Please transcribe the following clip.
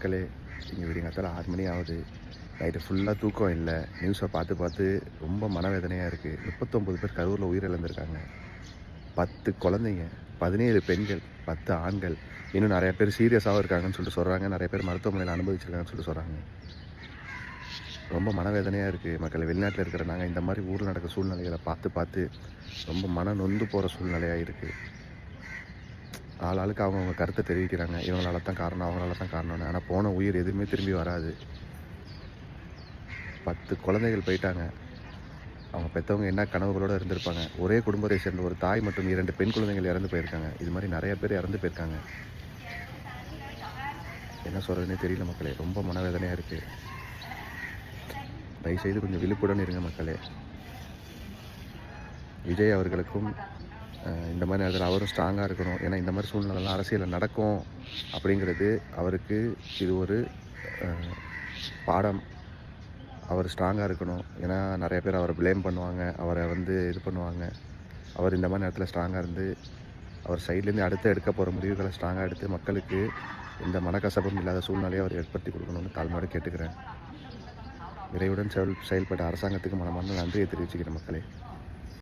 மக்களே, இங்கே விடியங்காத்தால 6 மணி ஆகுது. நைட்டு ஃபுல்லாக தூக்கம் இல்லை. நியூஸை பார்த்து பார்த்து ரொம்ப மனவேதனையாக இருக்குது. 39 பேர் கரூரில் உயிரிழந்திருக்காங்க. 10 குழந்தைங்க, 17 பெண்கள், 10 ஆண்கள். இன்னும் நிறைய பேர் சீரியஸாகவும் இருக்காங்கன்னு சொல்லிட்டு சொல்கிறாங்க. நிறைய பேர் மருத்துவமனையில் அனுபவிச்சிருக்காங்கன்னு சொல்லிட்டு சொல்கிறாங்க. ரொம்ப மனவேதனையாக இருக்குது மக்கள். வெளிநாட்டில் இருக்கிற நாங்கள் இந்த மாதிரி ஊரில் நடக்கிற சூழ்நிலைகளை பார்த்து பார்த்து ரொம்ப மன நொந்து போகிற சூழ்நிலையாக இருக்குது. ஆளுக்கு அவங்கவுங்க கருத்தை தெரிவிக்கிறாங்க. இவங்களால தான் காரணம், அவங்களால தான் காரணம்னு. ஆனால் போன உயிர் எதுவுமே திரும்பி வராது. 10 குழந்தைகள் போயிட்டாங்க. அவங்க பெற்றவங்க என்ன கனவுகளோடு இருந்திருப்பாங்க. ஒரே குடும்பத்தை சேர்ந்த ஒரு தாய் மற்றும் 2 பெண் குழந்தைகள் இறந்து போயிருக்காங்க. இது மாதிரி நிறைய பேர் இறந்து போயிருக்காங்க. என்ன சொல்கிறதுனே தெரியல மக்களே. ரொம்ப மனவேதனையாக இருக்குது. தயவுசெய்து கொஞ்சம் விழிப்புடன் இருங்க மக்களே. விஜய் அவர்களுக்கும் இந்த மாதிரி நேரத்தில் அவரும் ஸ்ட்ராங்காக இருக்கணும். ஏன்னா இந்த மாதிரி சூழ்நிலைலாம் அரசியலில் நடக்கும் அப்படிங்கிறது அவருக்கு இது ஒரு பாடம். அவர் ஸ்ட்ராங்காக இருக்கணும். ஏன்னா நிறைய பேர் அவரை ப்ளேம் பண்ணுவாங்க, அவரை இது பண்ணுவாங்க. அவர் இந்த மாதிரி நேரத்தில் ஸ்ட்ராங்காக இருந்து அவர் சைட்லேருந்து அடுத்து எடுக்க போகிற முடிவுகளை ஸ்ட்ராங்காக எடுத்து மக்களுக்கு இந்த மனக்கசப்பும் இல்லாத சூழ்நிலையை அவர் ஏற்படுத்தி கொடுக்கணும்னு தாழ்மையோடு கேட்டுக்கிறேன். விரைவுடன் செயல்பட்ட அரசாங்கத்துக்கு மனமார்ந்த நன்றியை தெரிவிச்சுக்கிறேன் மக்களே.